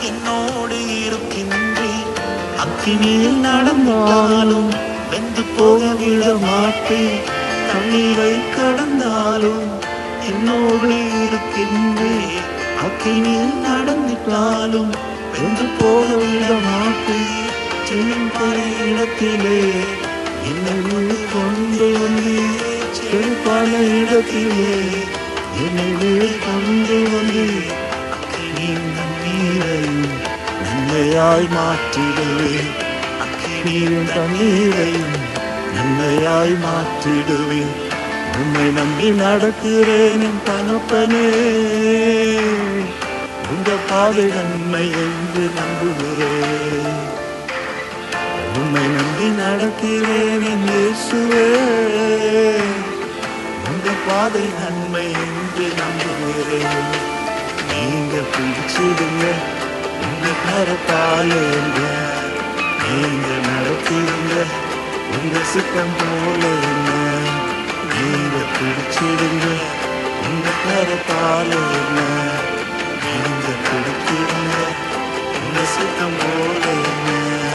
என்னோடு இருக்கின்றீர். அக்கினியில் நடந்தாலும் வெந்து போக விட மாட்டேன். தண்ணீரை கடந்தாலும் என்னோடு இருக்கின்றீர். அக்கினியில் நடந்திட்டாலும் வெந்து போக விட மாட்டேன். செழிப்பான இடத்திலே என்னை கொண்டு வந்து, செழிப்பான இடத்திலே என்னை கொண்டு வந்து அக்கினியின் தண்ணீரையும் நன்மையாய் மாற்றிடுவேன். அக்கினியின் தண்ணீரையும் நன்மையாய் மாற்றிடுவேன். உன்னை நம்பி நடக்கிறேன் என் தகப்பனே, உங்க பாதை நன்மை என்று நம்புகிறேன். உன்னை நம்பி நடக்கிறேன் என் இயேசுவே, உங்க பாதை நன்மை என்று நம்புகிறேன். நீங்க பிடிச்சிடுங்க உங்க கரத்தாலே, நீங்க நடத்திடுங்க உங்க சித்தம் போல. நீங்க பிடிச்சிடுங்க உங்க கரத்தாலே, நீங்க பிடிச்சிடுங்க உங்க சித்தம் போல.